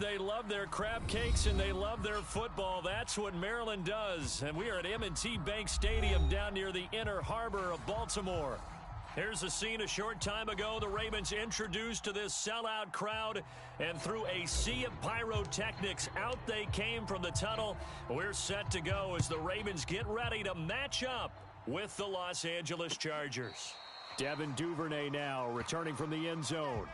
they love their crab cakes and they love their football. That's what Maryland does. And we are at M&T Bank Stadium down near the Inner Harbor of Baltimore. Here's a scene a short time ago. The Ravens introduced to this sellout crowd, and through a sea of pyrotechnics, out they came from the tunnel. We're set to go as the Ravens get ready to match up with the Los Angeles Chargers. Devin Duvernay now returning from the end zone.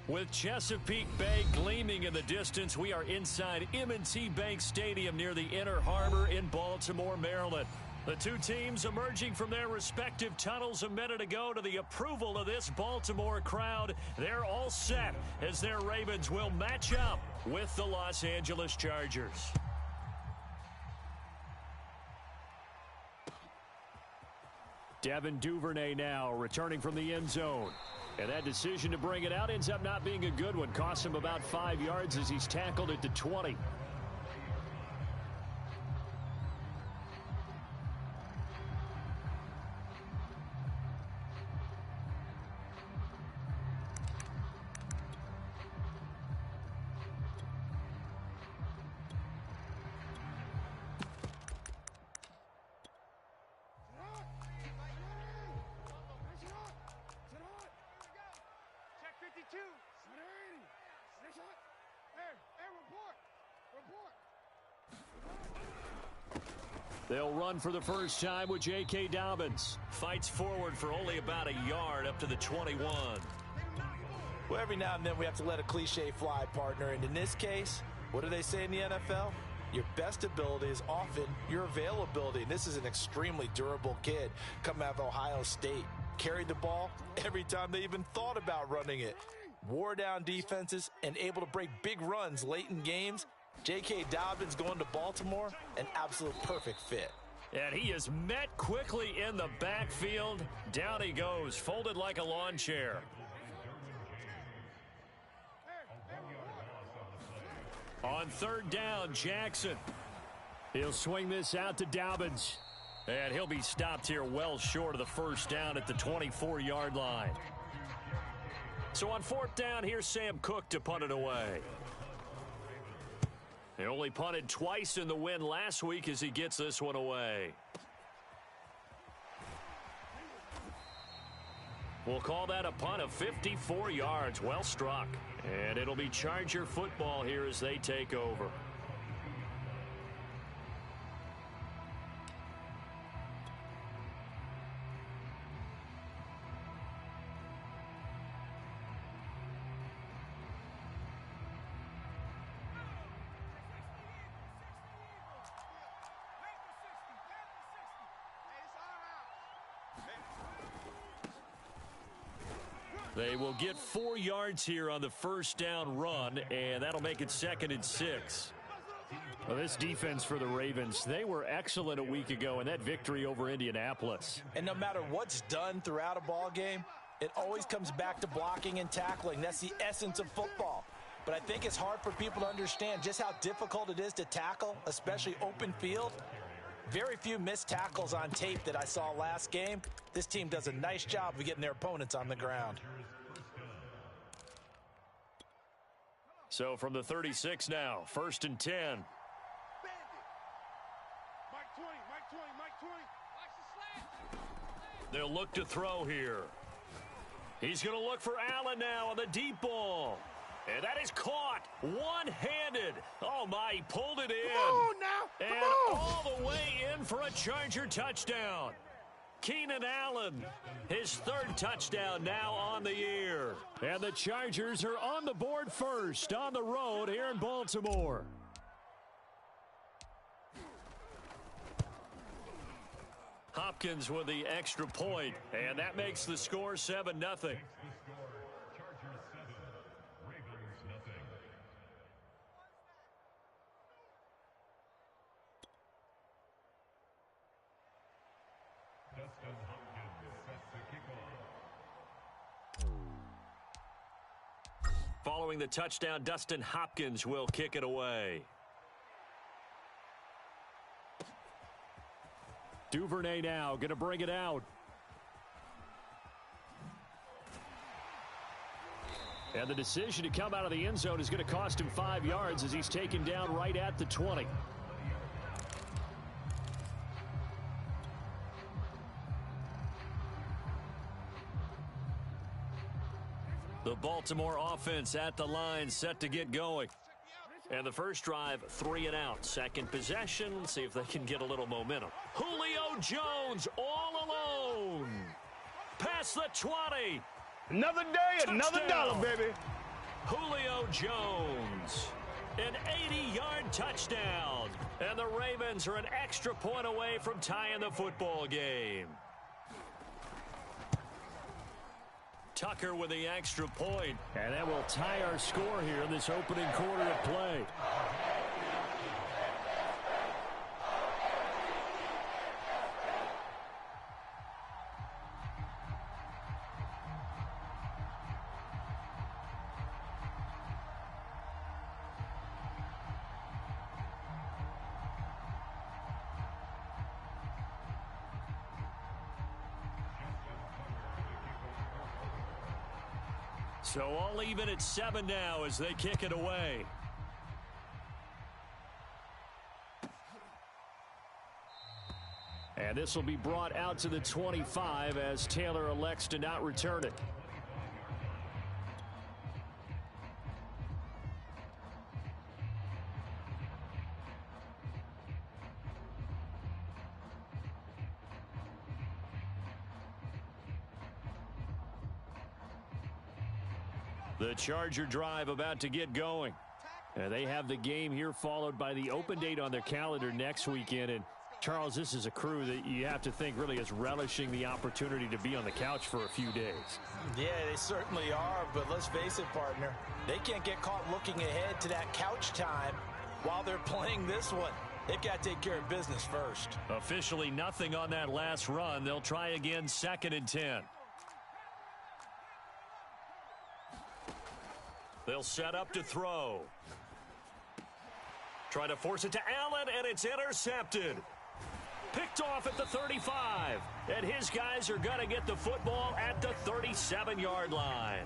With Chesapeake Bay gleaming in the distance, we are inside M&T Bank Stadium near the Inner Harbor in Baltimore, Maryland. The two teams emerging from their respective tunnels a minute ago to the approval of this Baltimore crowd. They're all set as their Ravens will match up with the Los Angeles Chargers. Devin Duvernay now returning from the end zone. And that decision to bring it out ends up not being a good one. Costs him about 5 yards as he's tackled at the 20. They'll run for the first time with J.K. Dobbins. Fights forward for only about a yard up to the 21. Well, every now and then we have to let a cliche fly, partner. And in this case, what do they say in the NFL? Your best ability is often your availability. And this is an extremely durable kid coming out of Ohio State. Carried the ball every time they even thought about running it. Wore down defenses and able to break big runs late in games. J.K. Dobbins going to Baltimore, an absolute perfect fit. And he is met quickly in the backfield. Down he goes, folded like a lawn chair. On third down, Jackson. He'll swing this out to Dobbins. And he'll be stopped here well short of the first down at the 24-yard line. So on fourth down, here's Sam Cook to punt it away. He only punted twice in the win last week as he gets this one away. We'll call that a punt of 54 yards. Well struck. And it'll be Charger football here as they take over. They will get 4 yards here on the first down run, and that'll make it 2nd and 6. Well, this defense for the Ravens, they were excellent a week ago in that victory over Indianapolis. And no matter what's done throughout a ball game, it always comes back to blocking and tackling. That's the essence of football. But I think it's hard for people to understand just how difficult it is to tackle, especially open field. Very few missed tackles on tape that I saw last game. This team does a nice job of getting their opponents on the ground. So from the 36 now, 1st and 10. Mike 20, Mike 20. They'll look to throw here. He's going to look for Allen now on the deep ball. And that is caught one-handed. Oh, my, he pulled it in. Come on now. And all the way in for a Charger touchdown. Keenan Allen, his 3rd touchdown now on the year. And the Chargers are on the board first on the road here in Baltimore. Hopkins with the extra point, and that makes the score 7-0. Following the touchdown, Dustin Hopkins will kick it away. Duvernay now going to bring it out. And the decision to come out of the end zone is going to cost him 5 yards as he's taken down right at the 20. The Baltimore offense at the line, set to get going. And the first drive, 3 and out. Second possession, see if they can get a little momentum. Julio Jones all alone. Past the 20. Another day, Touchdown. Another dollar, baby. Julio Jones, an 80-yard touchdown. And the Ravens are an extra point away from tying the football game. Tucker with the extra point. And that will tie our score here in this opening quarter of play. So all even at 7 now as they kick it away. And this will be brought out to the 25 as Taylor elects to not return it. The Charger drive about to get going. And they have the game here followed by the open date on their calendar next weekend. And Charles, this is a crew that you have to think really is relishing the opportunity to be on the couch for a few days. Yeah, they certainly are, but let's face it, partner. They can't get caught looking ahead to that couch time while they're playing this one. They've got to take care of business first. Officially nothing on that last run. They'll try again 2nd and 10. They'll set up to throw. Try to force it to Allen, and it's intercepted. Picked off at the 35. And his guys are going to get the football at the 37-yard line.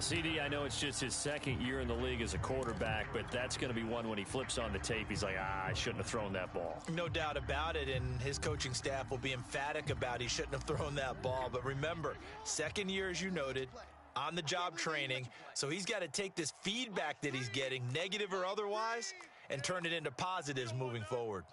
CD, I know it's just his second year in the league as a quarterback, but that's going to be one when he flips on the tape. He's like, I shouldn't have thrown that ball. No doubt about it, and his coaching staff will be emphatic about he shouldn't have thrown that ball. But remember, second year, as you noted, on-the-job training, so he's got to take this feedback that he's getting, negative or otherwise, and turn it into positives moving forward.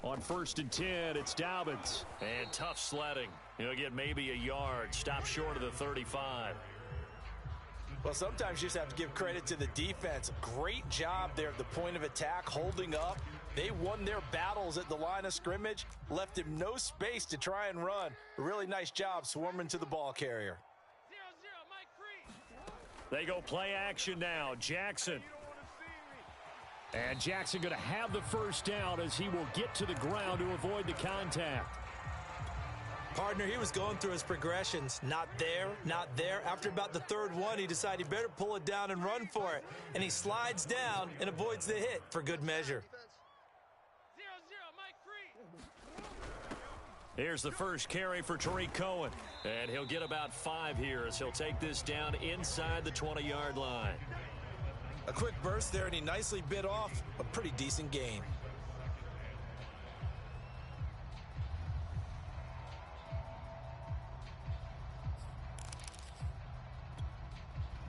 On 1st and 10, it's Dobbins. And tough sledding. He'll get maybe a yard. Stop short of the 35. Well, sometimes you just have to give credit to the defense. Great job there at the point of attack, holding up. They won their battles at the line of scrimmage, left him no space to try and run. A really nice job swarming to the ball carrier. 0-0, Mike 3. They go play action now. Jackson. And Jackson going to have the first down as he will get to the ground to avoid the contact. Partner, he was going through his progressions. Not there, not there. After about the third one, he decided he better pull it down and run for it. And he slides down and avoids the hit for good measure. 0-0, Mike 3. Here's the first carry for Tariq Cohen. And he'll get about 5 here as he'll take this down inside the 20-yard line. A quick burst there, and he nicely bit off a pretty decent gain.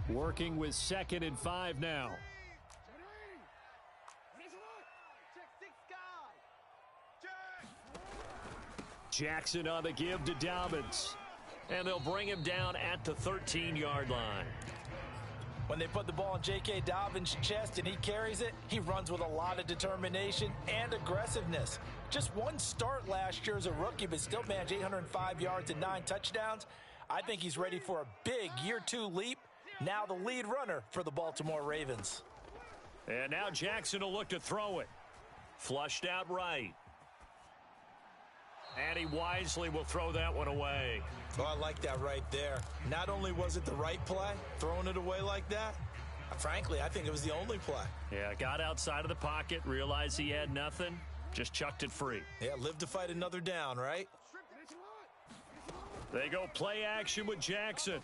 Working with 2nd and 5 now. Jackson on the give to Dobbins. And they'll bring him down at the 13-yard line. When they put the ball in J.K. Dobbins' chest and he carries it, he runs with a lot of determination and aggressiveness. Just one start last year as a rookie, but still managed 805 yards and 9 touchdowns. I think he's ready for a big year 2 leap. Now the lead runner for the Baltimore Ravens. And now Jackson will look to throw it. Flushed out right. And he wisely will throw that one away. Oh, I like that right there. Not only was it the right play, throwing it away like that, frankly, I think it was the only play. Yeah, got outside of the pocket, realized he had nothing, just chucked it free. Yeah, live to fight another down, right? They go play action with Jackson.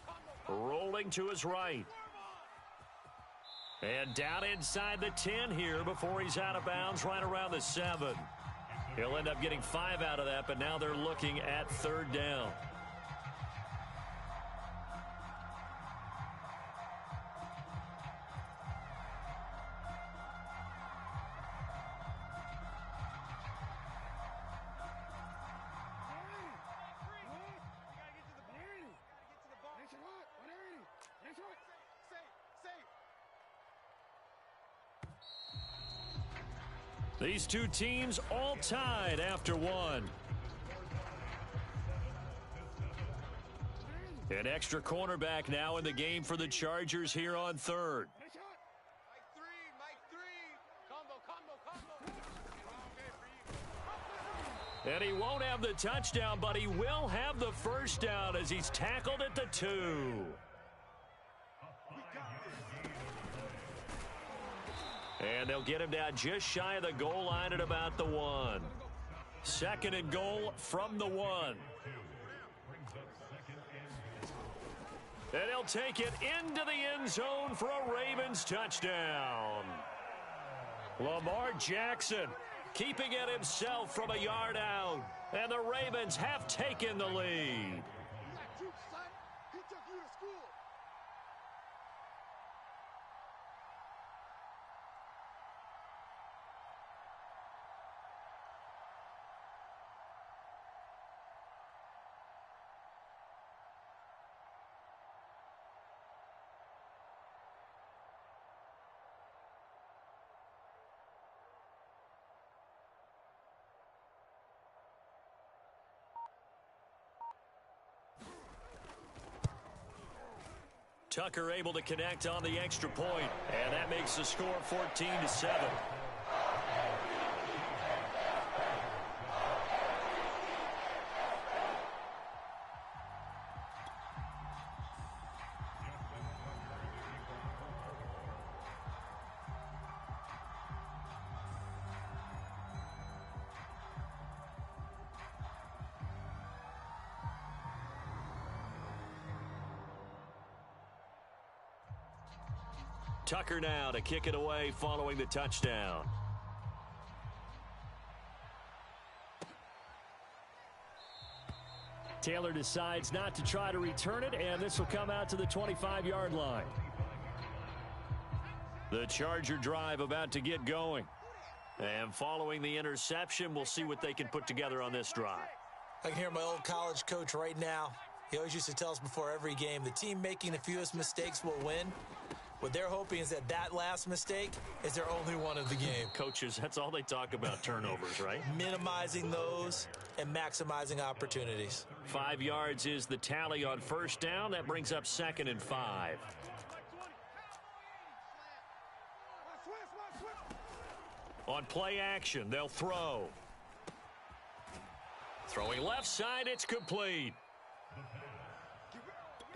Rolling to his right. And down inside the 10 here before he's out of bounds right around the 7. He'll end up getting 5 out of that, but now they're looking at 3rd down. These two teams all tied after 1. An extra cornerback now in the game for the Chargers here on 3rd. Mike 3. Combo. And he won't have the touchdown, but he will have the first down as he's tackled at the 2. And they'll get him down just shy of the goal line at about the 1. 2nd and goal from the 1. And he'll take it into the end zone for a Ravens touchdown. Lamar Jackson keeping it himself from a yard out. And the Ravens have taken the lead. Tucker able to connect on the extra point, and that makes the score 14-7. Tucker now to kick it away following the touchdown. Taylor decides not to try to return it, and this will come out to the 25-yard line. The Charger drive about to get going. And following the interception, we'll see what they can put together on this drive. I can hear my old college coach right now. He always used to tell us before every game, the team making the fewest mistakes will win. What they're hoping is that last mistake is their only one of the game. Coaches, that's all they talk about, turnovers, right? Minimizing those and maximizing opportunities. 5 yards is the tally on first down. That brings up 2nd and 5. On play action, they'll throw. Throwing left side, it's complete.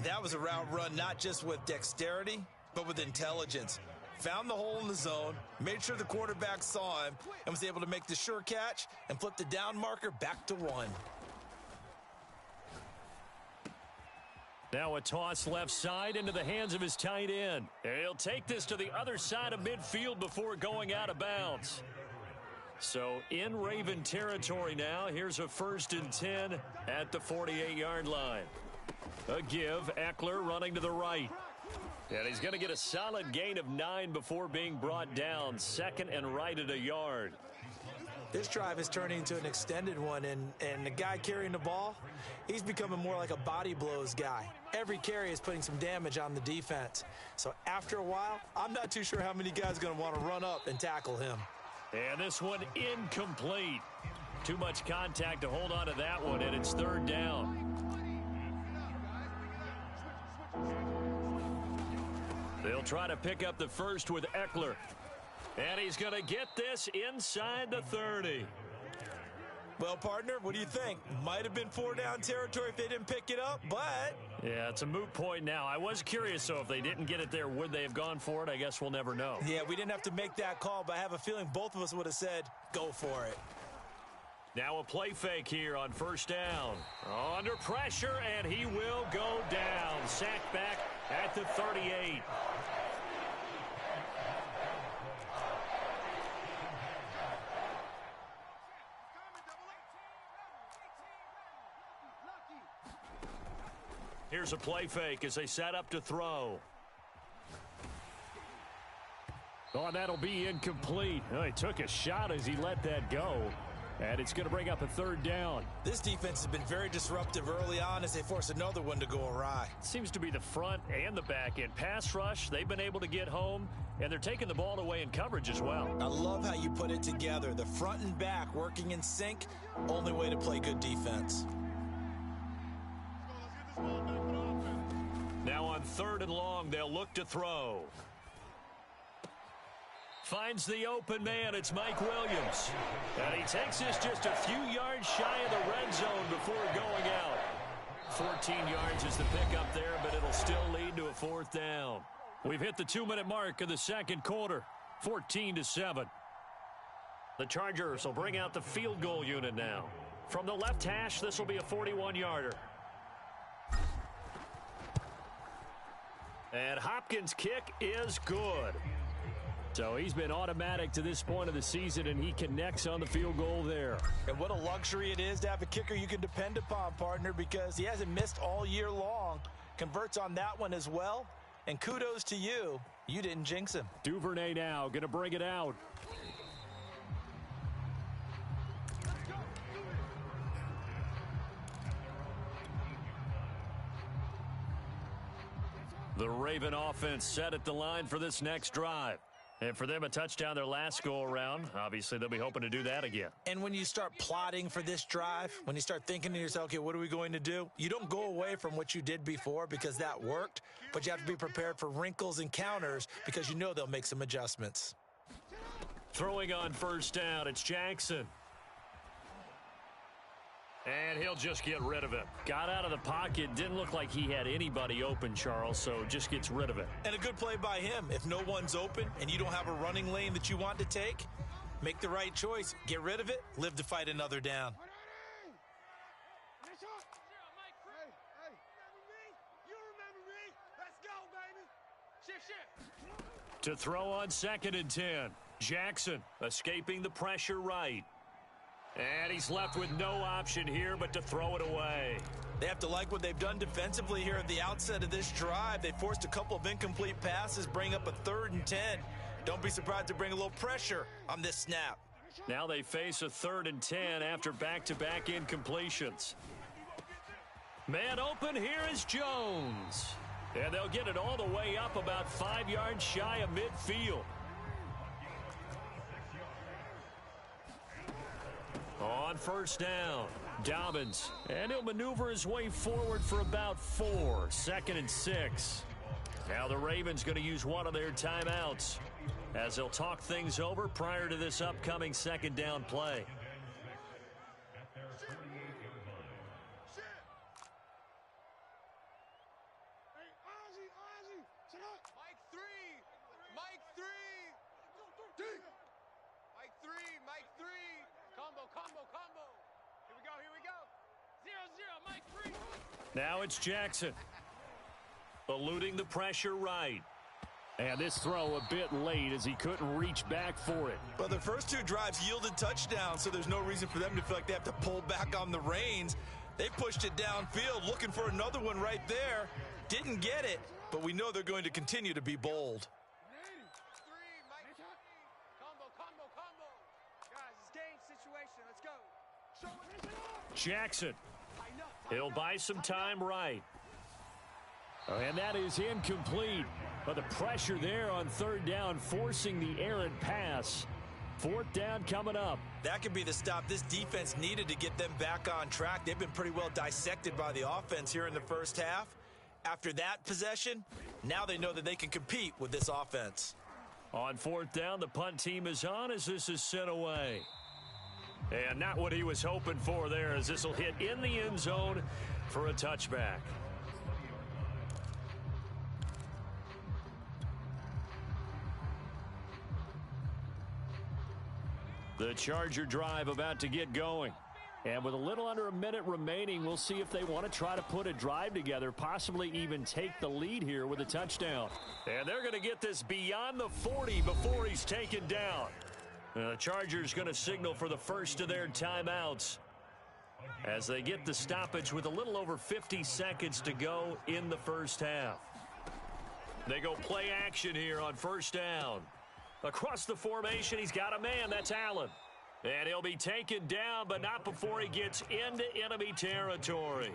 That was a route run not just with dexterity, but with intelligence. Found the hole in the zone, made sure the quarterback saw him, and was able to make the sure catch and flip the down marker back to 1. Now a toss left side into the hands of his tight end. And he'll take this to the other side of midfield before going out of bounds. So in Raven territory now, here's a 1st and 10 at the 48-yard line. A give, Eckler running to the right. And he's going to get a solid gain of 9 before being brought down. 2nd and right at a yard. This drive is turning into an extended one, and the guy carrying the ball, he's becoming more like a body blows guy. Every carry is putting some damage on the defense. So after a while, I'm not too sure how many guys are going to want to run up and tackle him. And this one incomplete. Too much contact to hold on to that one, and it's 3rd down. They'll try to pick up the first with Eckler. And he's going to get this inside the 30. Well, partner, what do you think? Might have been 4-down territory if they didn't pick it up, but... Yeah, it's a moot point now. I was curious, so if they didn't get it there, would they have gone for it? I guess we'll never know. Yeah, we didn't have to make that call, but I have a feeling both of us would have said, go for it. Now a play fake here on 1st down. Under pressure, and he will go down. Sacked back at the 38. Here's a play fake as they set up to throw. Oh, that'll be incomplete. Oh, he took a shot as he let that go. And it's going to bring up a 3rd down. This defense has been very disruptive early on as they force another one to go awry. Seems to be the front and the back end. Pass rush, they've been able to get home, and they're taking the ball away in coverage as well. I love how you put it together. The front and back working in sync, only way to play good defense. Now on 3rd and long, they'll look to throw. Finds the open man. It's Mike Williams. And he takes this just a few yards shy of the red zone before going out. 14 yards is the pickup there, but it'll still lead to a 4th down. We've hit the 2-minute mark of the 2nd quarter. 14-7. The Chargers will bring out the field goal unit now. From the left hash, this will be a 41-yarder. And Hopkins' kick is good. So he's been automatic to this point of the season, and he connects on the field goal there. And what a luxury it is to have a kicker you can depend upon, partner, because he hasn't missed all year long. Converts on that one as well. And kudos to you. You didn't jinx him. Duvernay now going to bring it out. The Raven offense set at the line for this next drive. And for them, a touchdown their last go-around. Obviously, they'll be hoping to do that again. And when you start plotting for this drive, when you start thinking to yourself, okay, what are we going to do? You don't go away from what you did before because that worked, but you have to be prepared for wrinkles and counters because you know they'll make some adjustments. Throwing on 1st down, it's Jackson. And he'll just get rid of it. Got out of the pocket. Didn't look like he had anybody open, Charles, so just gets rid of it. And a good play by him. If no one's open and you don't have a running lane that you want to take, make the right choice. Get rid of it. Live to fight another down. You remember me? Let's go, baby. Shift. To throw on 2nd and 10. Jackson escaping the pressure right. And he's left with no option here but to throw it away. They have to like what they've done defensively here at the outset of this drive. They forced a couple of incomplete passes, bring up a 3rd and 10. Don't be surprised to bring a little pressure on this snap. Now they face a 3rd and 10 after back-to-back incompletions. Man open, here is Jones. And they'll get it all the way up about 5 yards shy of midfield. On 1st down, Dobbins. And he'll maneuver his way forward for about 4. 2nd and 6. Now the Ravens going to use one of their timeouts as they'll talk things over prior to this upcoming 2nd down play. Combo. Here we go. 0-0, Mike 3. Now it's Jackson. Eluding the pressure right. And this throw a bit late as he couldn't reach back for it. But the first 2 drives yielded touchdowns, so there's no reason for them to feel like they have to pull back on the reins. They pushed it downfield, looking for another one right there. Didn't get it, but we know they're going to continue to be bold. Combo. Guys, it's game situation. Let's go. Jackson. He'll buy some time right. And that is incomplete. But the pressure there on 3rd down, forcing the errant pass. 4th down coming up. That could be the stop this defense needed to get them back on track. They've been pretty well dissected by the offense here in the first half. After that possession, now they know that they can compete with this offense. On 4th down, the punt team is on as this is sent away. And not what he was hoping for there, as this will hit in the end zone for a touchback. The Charger drive about to get going. And with a little under a minute remaining, we'll see if they want to try to put a drive together, possibly even take the lead here with a touchdown. And they're going to get this beyond the 40 before he's taken down. The Chargers going to signal for the first of their timeouts as they get the stoppage with a little over 50 seconds to go in the first half. They go play action here on 1st down. Across the formation, he's got a man. That's Allen. And he'll be taken down, but not before he gets into enemy territory.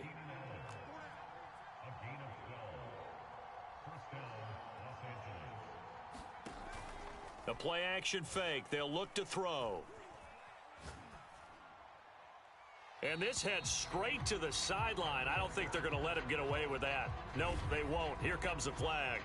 The play action fake. They'll look to throw. And this heads straight to the sideline. I don't think they're going to let him get away with that. Nope, they won't. Here comes the flag.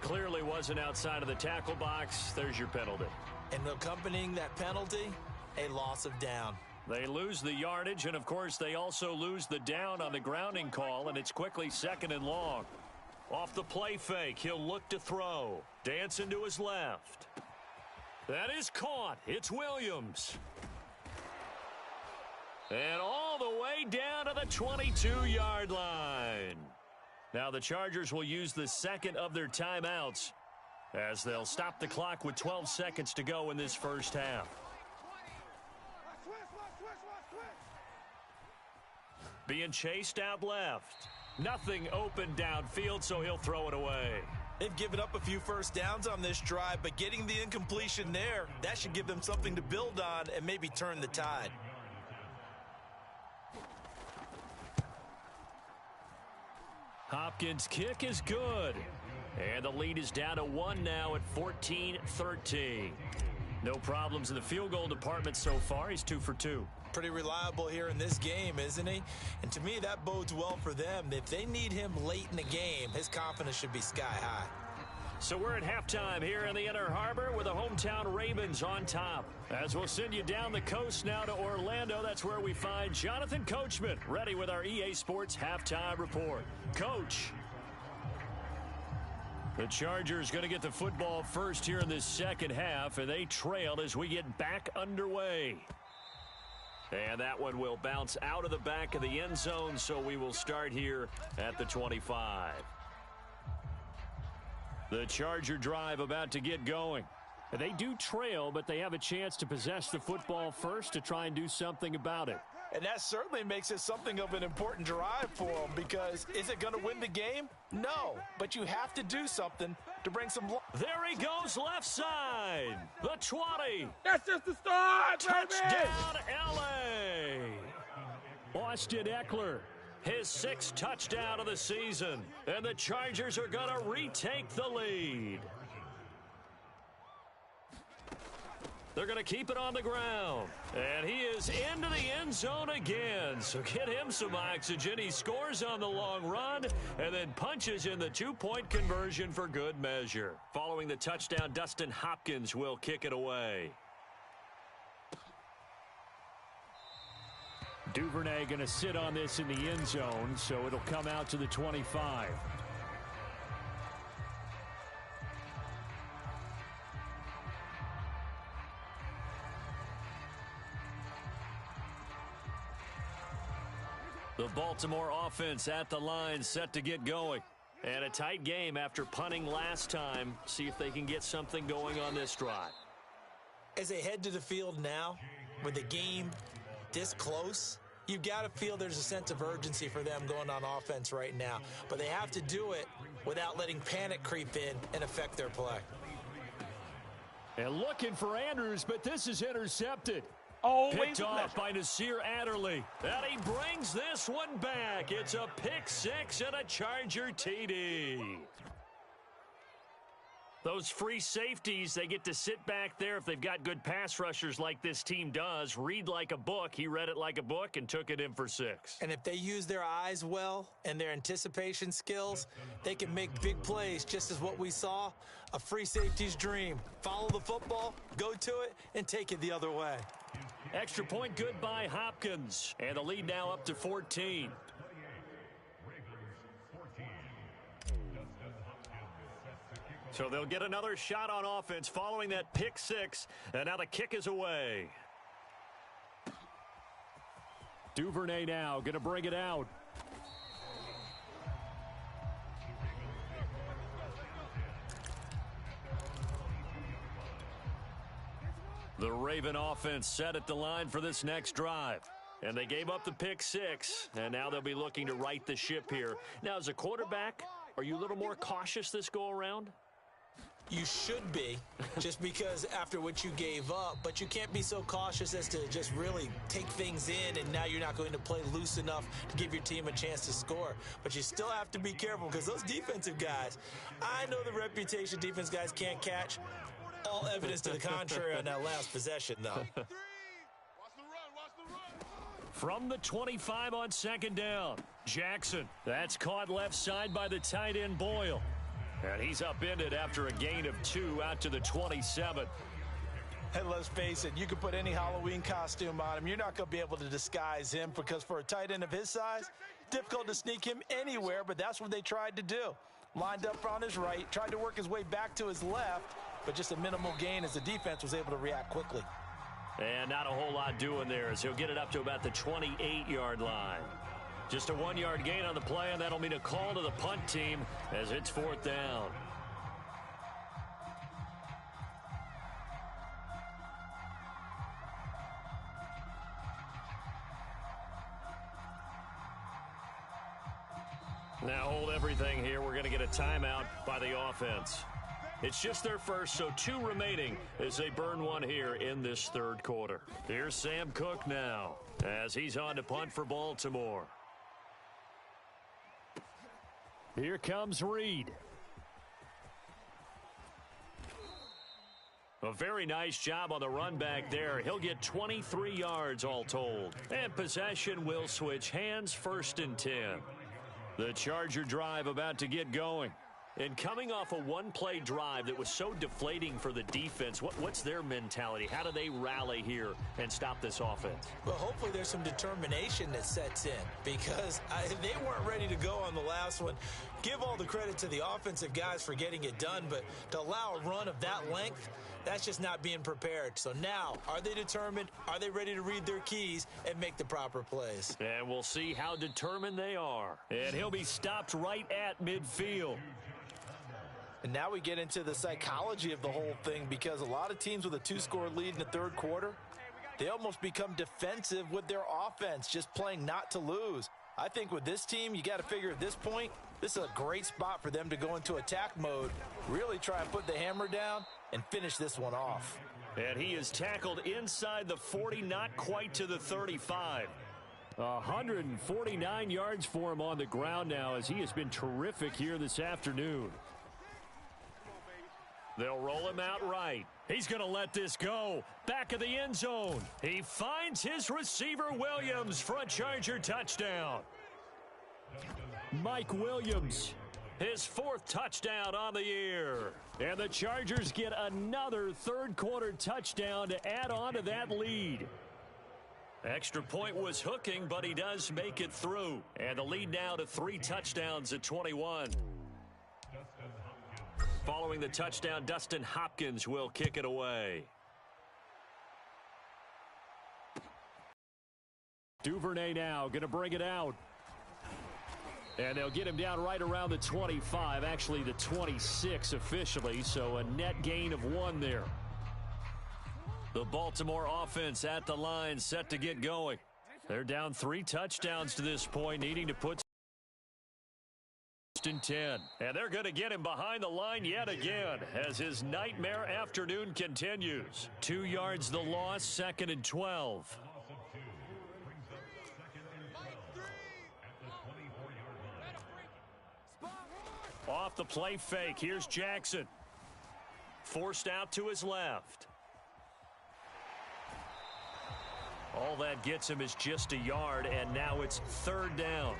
Clearly wasn't outside of the tackle box. There's your penalty. And accompanying that penalty, a loss of down. They lose the yardage, and of course they also lose the down on the grounding call, and it's quickly 2nd and long. Off the play fake, he'll look to throw. Dancing to his left. That is caught. It's Williams. And all the way down to the 22-yard line. Now the Chargers will use the 2nd of their timeouts as they'll stop the clock with 12 seconds to go in this first half. Being chased out left. Nothing open downfield, so he'll throw it away. They've given up a few first downs on this drive, but getting the incompletion there, that should give them something to build on and maybe turn the tide. Hopkins' kick is good. And the lead is down to 1 now at 14-13. No problems in the field goal department so far. He's 2 for 2. Pretty reliable here in this game, isn't he? And to me, that bodes well for them. If they need him late in the game, his confidence should be sky high. So we're at halftime here in the Inner Harbor with the hometown Ravens on top. As we'll send you down the coast now to Orlando, that's where we find Jonathan Coachman ready with our EA Sports Halftime Report. Coach. The Chargers going to get the football first here in this second half, and they trail as we get back underway. And that one will bounce out of the back of the end zone, so we will start here at the 25. The Charger drive about to get going. They do trail, but they have a chance to possess the football first to try and do something about it. And that certainly makes it something of an important drive for them, because is it going to win the game? No, but you have to do something to bring some... There he goes left side. The 20. That's just the start, Touchdown, L.A. Austin Eckler, his 6th touchdown of the season. And the Chargers are going to retake the lead. They're going to keep it on the ground. And he is into the end zone again. So get him some oxygen. He scores on the long run and then punches in the 2-point conversion for good measure. Following the touchdown, Dustin Hopkins will kick it away. Duvernay going to sit on this in the end zone, so it'll come out to the 25. The Baltimore offense at the line, set to get going. And a tight game after punting last time. See if they can get something going on this drive. As they head to the field now, with the game this close, you've got to feel there's a sense of urgency for them going on offense right now. But they have to do it without letting panic creep in and affect their play. And looking for Andrews, but this is intercepted. Always picked off by Nasir Adderley. And he brings this one back. It's a pick 6 and a Charger TD. Those free safeties, they get to sit back there if they've got good pass rushers like this team does. Read like a book. He read it like a book and took it in for 6. And if they use their eyes well and their anticipation skills, they can make big plays, just as what we saw, a free safety's dream. Follow the football, go to it, and take it the other way. Extra point good by Hopkins. And the lead now up to 14. So they'll get another shot on offense following that pick 6. And now the kick is away. Duvernay now going to bring it out. The Raven offense set at the line for this next drive. And they gave up the pick 6, and now they'll be looking to right the ship here. Now, as a quarterback, are you a little more cautious this go-around? You should be, just because after what you gave up, but you can't be so cautious as to just really take things in, and now you're not going to play loose enough to give your team a chance to score. But you still have to be careful, because those defensive guys, I know the reputation defense guys can't catch. All evidence to the contrary on that last possession, though. From the 25 on 2nd down, Jackson. That's caught left side by the tight end Boyle. And he's upended after a gain of 2 out to the 27. And let's face it, you can put any Halloween costume on him. You're not going to be able to disguise him, because for a tight end of his size, difficult to sneak him anywhere, but that's what they tried to do. Lined up on his right, tried to work his way back to his left, but just a minimal gain as the defense was able to react quickly. And not a whole lot doing there, as he'll get it up to about the 28-yard line. Just a 1-yard gain on the play, and that'll mean a call to the punt team as it's 4th down. Now hold everything here. We're going to get a timeout by the offense. It's just their first, so 2 remaining as they burn 1 here in this 3rd quarter. Here's Sam Cook now as he's on to punt for Baltimore. Here comes Reed. A very nice job on the run back there. He'll get 23 yards all told. And possession will switch hands, 1st and 10. The Charger drive about to get going. And coming off a 1-play drive that was so deflating for the defense, what's their mentality? How do they rally here and stop this offense? Well, hopefully there's some determination that sets in, because they weren't ready to go on the last one. Give all the credit to the offensive guys for getting it done, but to allow a run of that length, that's just not being prepared. So now, are they determined? Are they ready to read their keys and make the proper plays? And we'll see how determined they are. And he'll be stopped right at midfield. And now we get into the psychology of the whole thing, because a lot of teams with a 2-score lead in the third quarter, they almost become defensive with their offense, just playing not to lose. I think with this team, you got to figure at this point, this is a great spot for them to go into attack mode, really try and put the hammer down and finish this one off. And he is tackled inside the 40, not quite to the 35. 149 yards for him on the ground now, as he has been terrific here this afternoon. They'll roll him out right. He's going to let this go. Back of the end zone. He finds his receiver, Williams, for a Charger touchdown. Mike Williams, his 4th touchdown on the year. And the Chargers get another third-quarter touchdown to add on to that lead. Extra point was hooking, but he does make it through. And the lead now to 3 touchdowns at 21. Following the touchdown, Dustin Hopkins will kick it away. Duvernay now going to bring it out. And they'll get him down right around the 25, actually the 26 officially, so a net gain of 1 there. The Baltimore offense at the line, set to get going. They're down 3 touchdowns to this point, needing to put in 10. And they're going to get him behind the line yet again as his nightmare afternoon continues. 2 yards the loss, 2nd and 12. Off the play fake, here's Jackson. Forced out to his left. All that gets him is just a yard, and now it's 3rd down.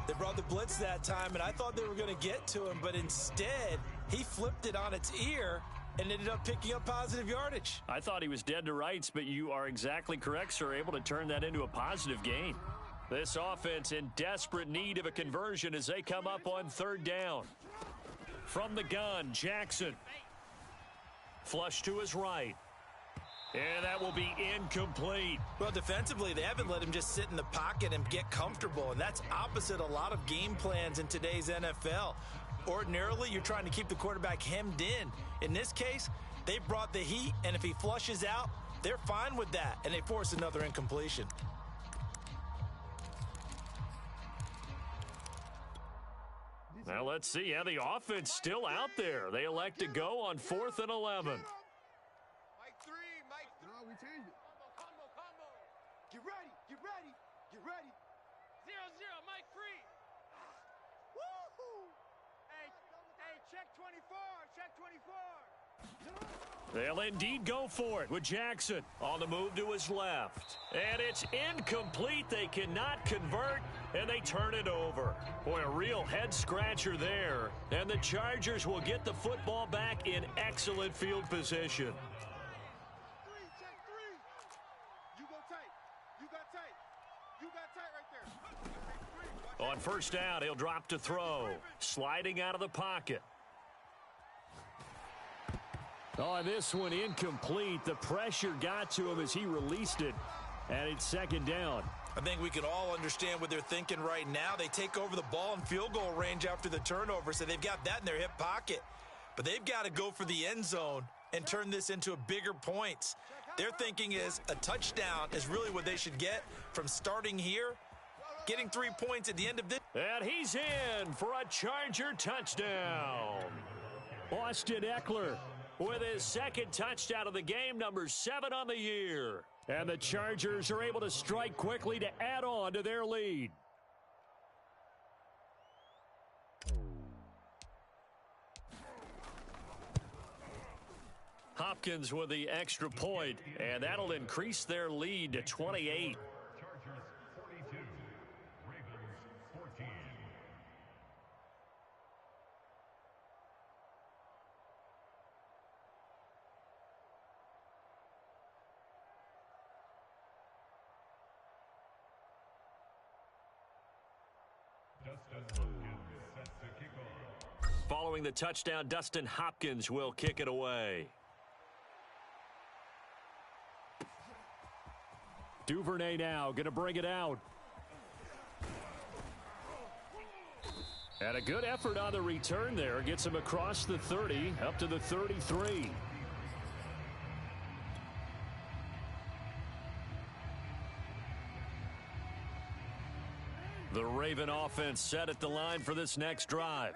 They brought the blitz that time, and I thought they were going to get to him, but instead, he flipped it on its ear and ended up picking up positive yardage. I thought he was dead to rights, but you are exactly correct, sir, able to turn that into a positive gain. This offense in desperate need of a conversion as they come up on 3rd down. From the gun, Jackson. Flush to his right. And that will be incomplete. Well, defensively, they haven't let him just sit in the pocket and get comfortable, and that's opposite a lot of game plans in today's NFL. Ordinarily, you're trying to keep the quarterback hemmed in. In this case, they brought the heat, and if he flushes out, they're fine with that, and they force another incompletion. Now let's see how the offense still out there. They elect to go on 4th and 11. Mike 3, Mike 3. No, we changed it. Combo. Get ready. 0-0, Mike 3. Woo-hoo. Hey, check 24. They'll indeed go for it with Jackson on the move to his left. And it's incomplete. They cannot convert, and they turn it over. Boy, a real head-scratcher there. And the Chargers will get the football back in excellent field position. Check 3. You go tight. You got tight right there. On 1st down, he'll drop to throw. Sliding out of the pocket. On this one, incomplete. The pressure got to him as he released it, and it's 2nd down. I think we can all understand what they're thinking right now. They take over the ball in field goal range after the turnover, so they've got that in their hip pocket. But they've got to go for the end zone and turn this into a bigger points. Their thinking is a touchdown is really what they should get from starting here, getting 3 points at the end of this. And he's in for a Charger touchdown. Austin Ekeler with his 2nd touchdown of the game, number 7 on the year. And the Chargers are able to strike quickly to add on to their lead. Hopkins with the extra point, and that'll increase their lead to 28. Chargers 42, Ravens 14. Following the touchdown, Dustin Hopkins will kick it away. Duvernay now going to bring it out. And a good effort on the return there. Gets him across the 30, up to the 33. The Raven offense set at the line for this next drive.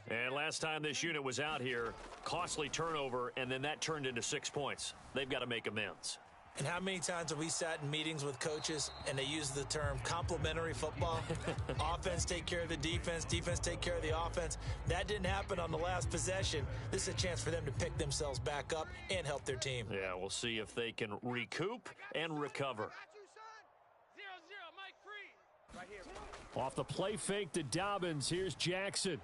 And last time this unit was out here, costly turnover, and then that turned into 6 points. They've got to make amends. And how many times have we sat in meetings with coaches and they use the term complementary football? Offense take care of the defense, defense take care of the offense. That didn't happen on the last possession. This is a chance for them to pick themselves back up and help their team. Yeah, we'll see if they can recoup and recover. Off the play fake to Dobbins, here's Jackson.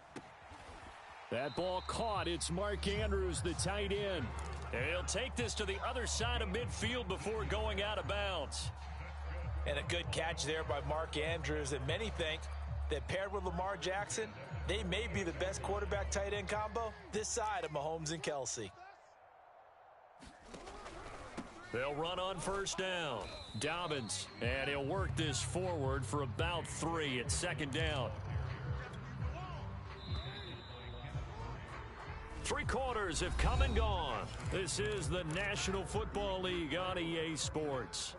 That ball caught. It's Mark Andrews, the tight end. And he'll take this to the other side of midfield before going out of bounds. And a good catch there by Mark Andrews. And many think that paired with Lamar Jackson, they may be the best quarterback tight end combo this side of Mahomes and Kelsey. They'll run on first down. Dobbins, and he'll work this forward for about 3 at second down. 3 quarters have come and gone. This is the National Football League on EA Sports.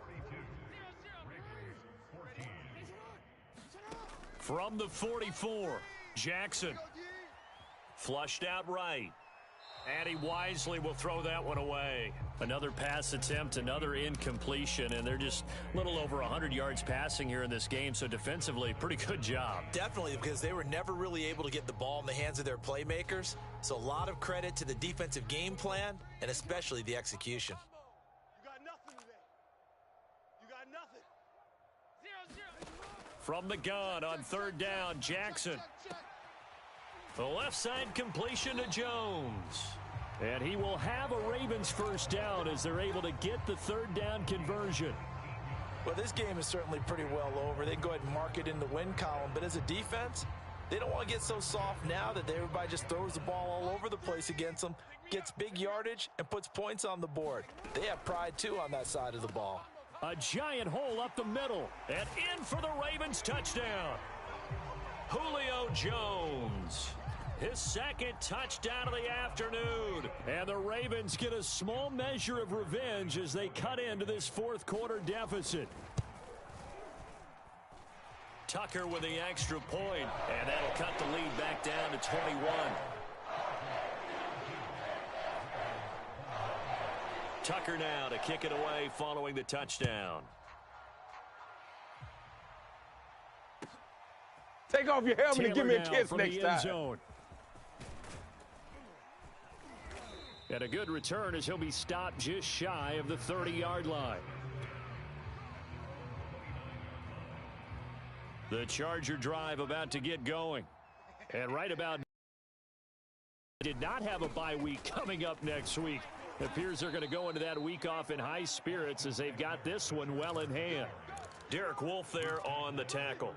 From the 44, Jackson. Flushed out right. And he wisely will throw that one away. Another pass attempt, another incompletion, and they're just a little over 100 yards passing here in this game, so defensively, pretty good job. Definitely, because they were never really able to get the ball in the hands of their playmakers. So a lot of credit to the defensive game plan, and especially the execution. You got nothing today. You got nothing. 0-0. From the gun on third down, Jackson. The left side completion to Jones. And he will have a Ravens first down as they're able to get the third down conversion. Well, this game is certainly pretty well over. They can go ahead and mark it in the win column. But as a defense, they don't want to get so soft now that everybody just throws the ball all over the place against them, gets big yardage, and puts points on the board. They have pride, too, on that side of the ball. A giant hole up the middle. And in for the Ravens touchdown. Julio Jones. His second touchdown of the afternoon. And the Ravens get a small measure of revenge as they cut into this fourth quarter deficit. Tucker with the extra point, and that'll cut the lead back down to 21. Tucker now to kick it away following the touchdown. Take off your helmet Taylor and give me a now kiss from next the end time. zone. And a good return as he'll be stopped just shy of the 30-yard line. The Charger drive about to get going. And right about did not have a bye week coming up next week. It appears they're going to go into that week off in high spirits as they've got this one well in hand. Derek Wolfe there on the tackle.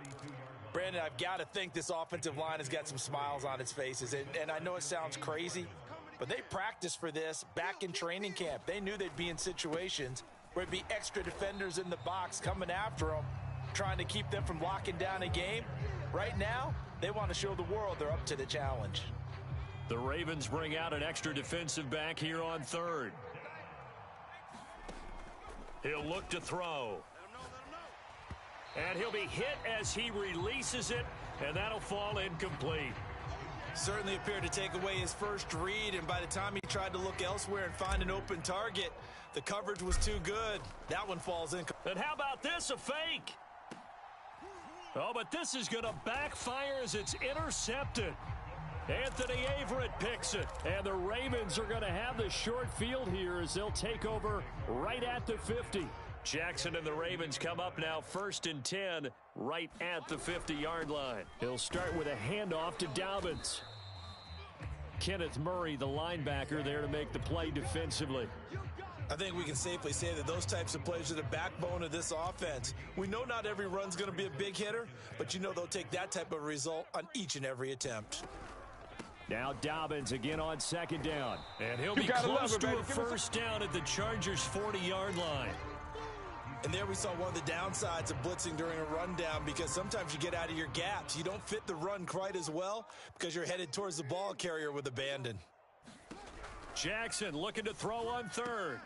Brandon, I've got to think this offensive line has got some smiles on its faces. And I know it sounds crazy, but they practiced for this back in training camp. They knew they'd be in situations where it'd be extra defenders in the box coming after them, trying to keep them from locking down a game. Right now, they want to show the world they're up to the challenge. The Ravens bring out an extra defensive back here on third. He'll look to throw. And he'll be hit as he releases it, and that'll fall incomplete. Certainly appeared to take away his first read, and by the time he tried to look elsewhere and find an open target, the coverage was too good. That one falls in. And how about this, a fake? Oh, but this is going to backfire as it's intercepted. Anthony Averett picks it, and the Ravens are going to have the short field here as they'll take over right at the 50. Jackson and the Ravens come up now 1st and 10 right at the 50-yard line. He'll start with a handoff to Dobbins. Kenneth Murray, the linebacker, there to make the play defensively. I think we can safely say that those types of plays are the backbone of this offense. We know not every run's going to be a big hitter, but you know they'll take that type of result on each and every attempt. Now Dobbins again on second down. And he'll be close to a first down at the Chargers' 40-yard line. And there we saw one of the downsides of blitzing during a rundown, because sometimes you get out of your gaps. You don't fit the run quite as well because you're headed towards the ball carrier with abandon. Jackson looking to throw on third.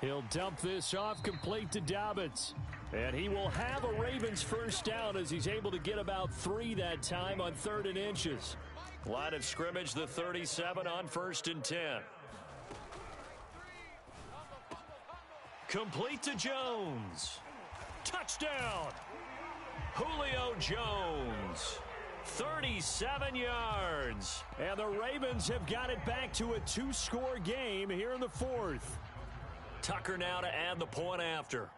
He'll dump this off complete to Dobbins. And he will have a Ravens first down as he's able to get about 3 that time on 3rd and inches. Line of scrimmage, the 37 on 1st and 10. Complete to Jones. Touchdown. Julio Jones. 37 yards. And the Ravens have got it back to a 2-score game here in the 4th. Tucker now to add the point after.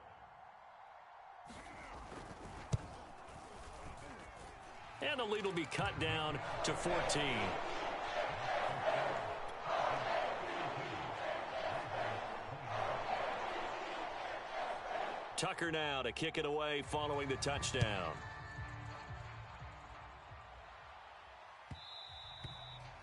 And the lead will be cut down to 14. Tucker now to kick it away following the touchdown.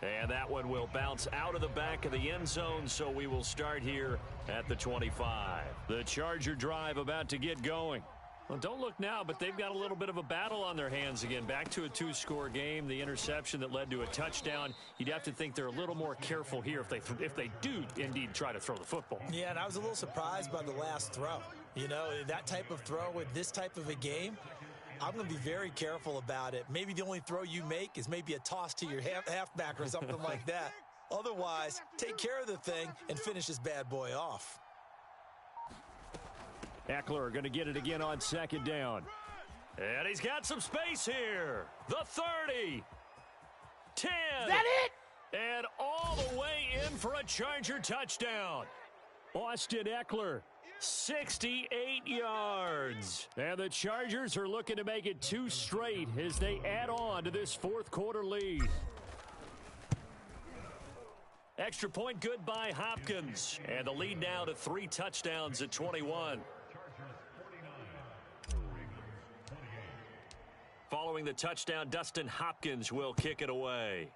And that one will bounce out of the back of the end zone, so we will start here at the 25. The Charger drive about to get going. Well, don't look now, but they've got a little bit of a battle on their hands again. Back to a 2-score game. The interception that led to a touchdown. You'd have to think they're a little more careful here if they do indeed try to throw the football. Yeah, and I was a little surprised by the last throw. You know, that type of throw with this type of a game, I'm going to be very careful about it. Maybe the only throw you make is maybe a toss to your halfback or something like that. Otherwise, take care of the thing and finish this bad boy off. Eckler going to get it again on 2nd down. And he's got some space here. The 30. 10. Is that it? And all the way in for a Charger touchdown. Austin Eckler, 68 yards. And the Chargers are looking to make it 2 straight as they add on to this 4th quarter lead. Extra point good by Hopkins. And the lead now to 3 touchdowns at 21. Following the touchdown, Dustin Hopkins will kick it away.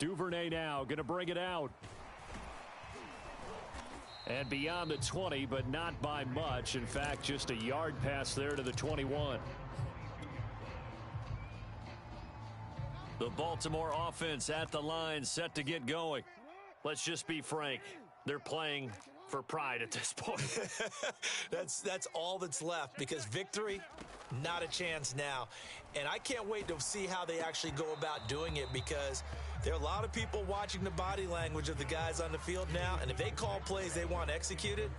Duvernay now going to bring it out. And beyond the 20, but not by much. In fact, just a yard pass there to the 21. The Baltimore offense at the line, set to get going. Let's just be frank. They're playing for pride at this point. That's all that's left, because victory, not a chance now. And I can't wait to see how they actually go about doing it, because there are a lot of people watching the body language of the guys on the field now, and if they call plays they want executed,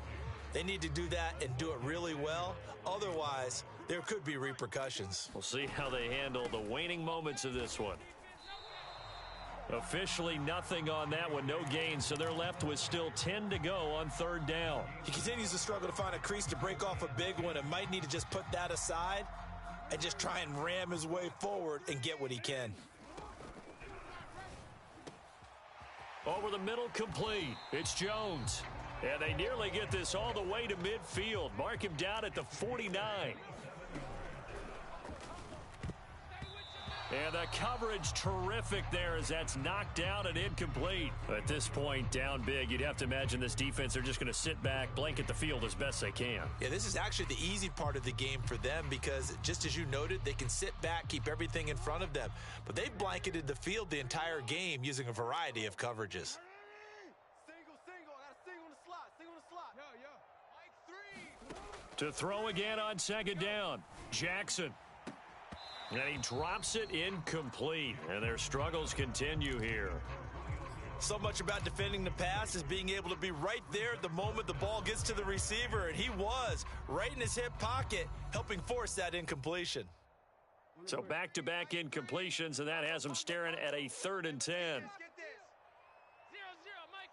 they need to do that and do it really well. Otherwise, there could be repercussions. We'll see how they handle the waning moments of this one. Officially nothing on that one, no gain, so they're left with still 10 to go on 3rd down. He continues to struggle to find a crease to break off a big one, and might need to just put that aside and just try and ram his way forward and get what he can. Over the middle, complete. It's Jones. And they nearly get this all the way to midfield. Mark him down at the 49. And the coverage terrific there as that's knocked down and incomplete. At this point, down big, you'd have to imagine this defense are just going to sit back, blanket the field as best they can. Yeah, this is actually the easy part of the game for them, because just as you noted, they can sit back, keep everything in front of them. But they've blanketed the field the entire game using a variety of coverages. Single. I got a single in the slot. Single in the slot. Yeah. Mike 3. To throw again on 2nd down, Jackson. And he drops it incomplete. And their struggles continue here. So much about defending the pass is being able to be right there at the moment the ball gets to the receiver. And he was right in his hip pocket, helping force that incompletion. So back-to-back incompletions, and that has him staring at a 3rd and 10. Get this. 0-0. Mike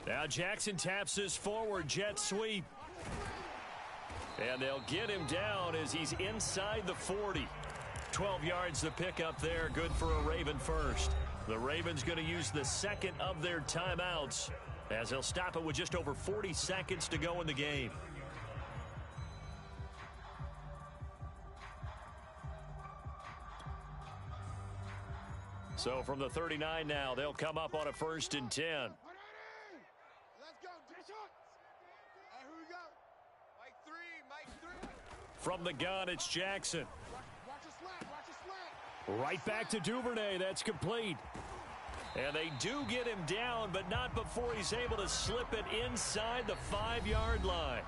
3. Now Jackson taps this forward jet sweep. And they'll get him down as he's inside the 40. 12 yards to pick up there. Good for a Raven first. The Ravens going to use the 2nd of their timeouts as they'll stop it with just over 40 seconds to go in the game. So from the 39 now, they'll come up on a 1st and 10. here we go. Mike 3, Mike 3. From the gun, it's Jackson. Watch a slant, watch a slant. Right back to Duvernay. That's complete. And they do get him down, but not before he's able to slip it inside the 5-yard line.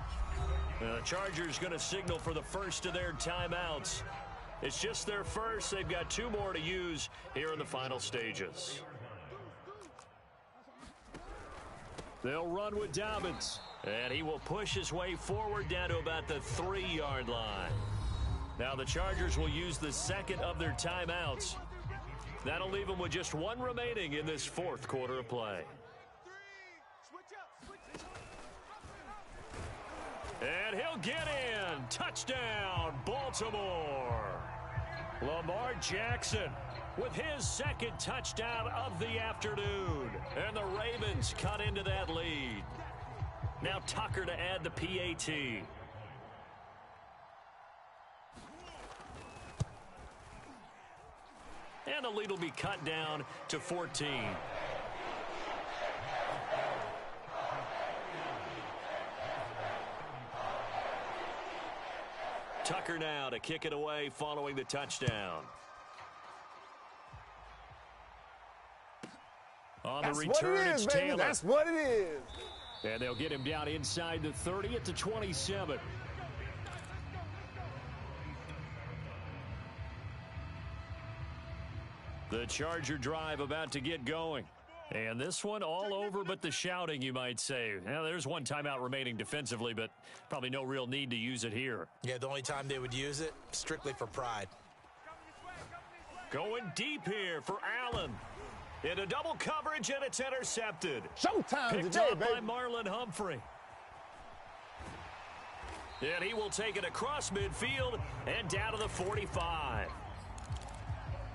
The Chargers going to signal for the first of their timeouts. It's just their first. They've got 2 more to use here in the final stages. They'll run with Dobbins, and he will push his way forward down to about the 3-yard line. Now the Chargers will use the second of their timeouts. That'll leave them with just 1 remaining in this 4th quarter of play. And he'll get in. Touchdown, Baltimore. Lamar Jackson with his 2nd touchdown of the afternoon. And the Ravens cut into that lead. Now Tucker to add the PAT. And the lead will be cut down to 14. Tucker now to kick it away following the touchdown. On the return, it's Taylor. That's what it is. And they'll get him down inside the 30 at the 27. The Charger drive about to get going. And this one all over but the shouting, you might say. Now, there's 1 timeout remaining defensively, but probably no real need to use it here. Yeah, the only time they would use it, strictly for pride. Going deep here for Allen. Into double coverage, and it's intercepted. Showtime Picked today, up baby. by Marlon Humphrey. And he will take it across midfield and down to the 45.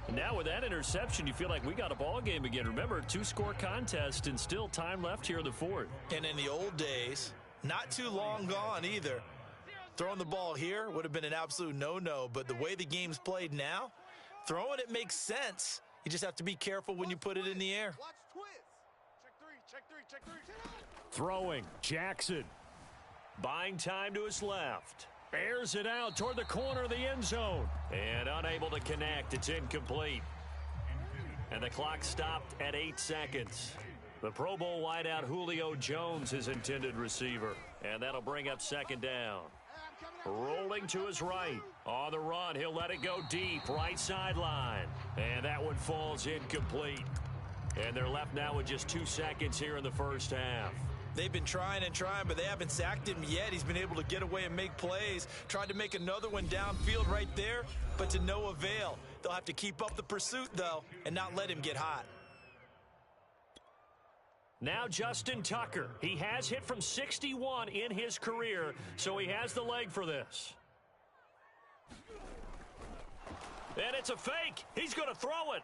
And now with that interception, you feel like we got a ball game again. Remember, 2-score contest and still time left here in the 4th. And in the old days, not too long gone either, throwing the ball here would have been an absolute no-no. But the way the game's played now, throwing it makes sense. You just have to be careful when you put it in the air. Watch twist. Check 3, check 3, check 3. Throwing, Jackson. Buying time to his left. Airs it out toward the corner of the end zone. And unable to connect. It's incomplete. And the clock stopped at 8 seconds. The Pro Bowl wideout Julio Jones is intended receiver. And that'll bring up 2nd down. Rolling to his right. On the run, he'll let it go deep. Right sideline. And that one falls incomplete. And they're left now with just 2 seconds here in the first half. They've been trying and trying, but they haven't sacked him yet. He's been able to get away and make plays. Tried to make another one downfield right there, but to no avail. They'll have to keep up the pursuit, though, and not let him get hot. Now Justin Tucker. He has hit from 61 in his career, so he has the leg for this. And it's a fake. He's going to throw it.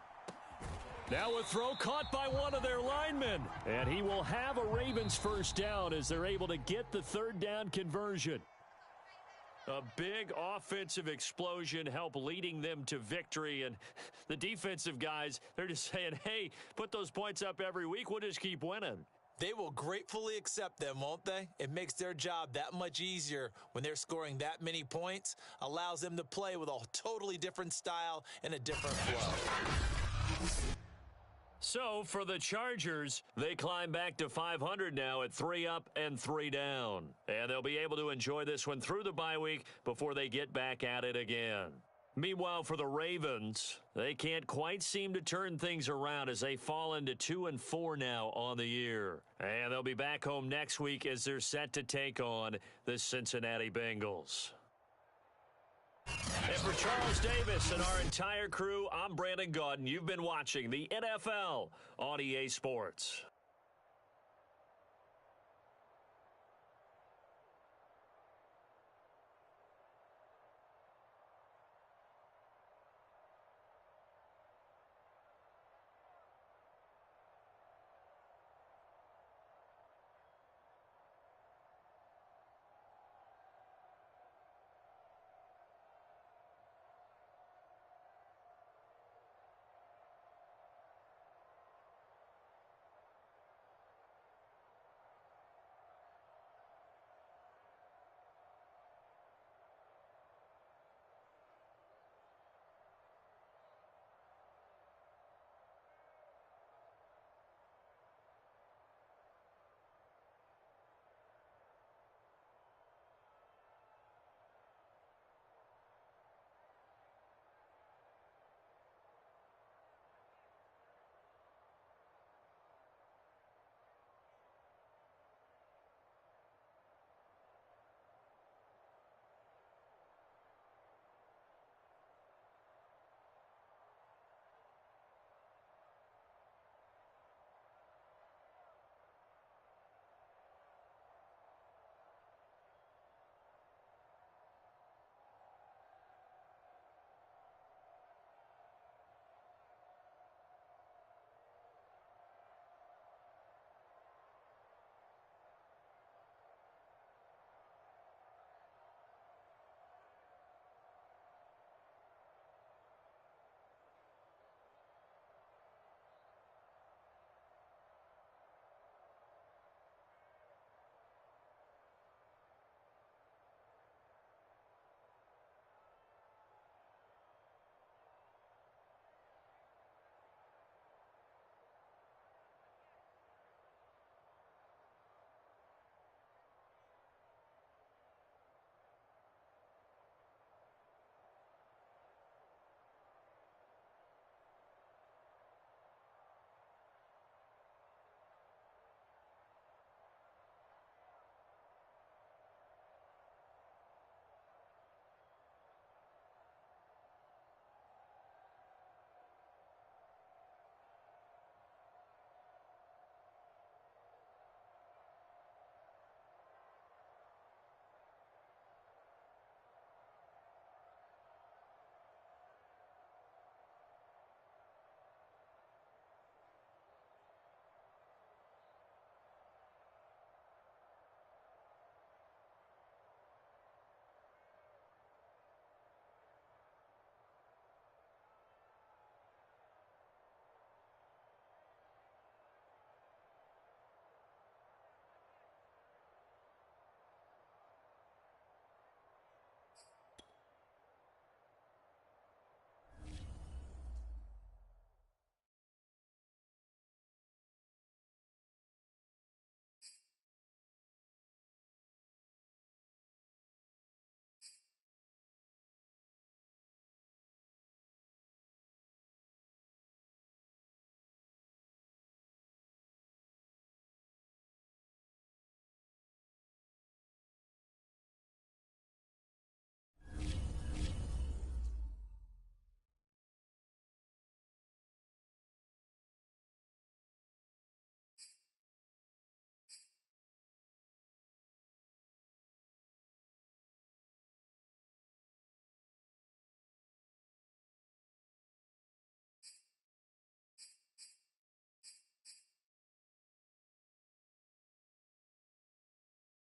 Now a throw caught by one of their linemen. And he will have a Ravens first down as they're able to get the 3rd down conversion. A big offensive explosion help leading them to victory. And the defensive guys, they're just saying, hey, put those points up every week. We'll just keep winning. They will gratefully accept them, won't they? It makes their job that much easier when they're scoring that many points. Allows them to play with a totally different style and a different flow. So for the Chargers, they climb back to 500 now at 3 up and 3 down. And they'll be able to enjoy this one through the bye week before they get back at it again. Meanwhile, for the Ravens, they can't quite seem to turn things around as they fall into 2-4 now on the year. And they'll be back home next week as they're set to take on the Cincinnati Bengals. And for Charles Davis and our entire crew, I'm Brandon Gaudin. You've been watching the NFL on EA Sports.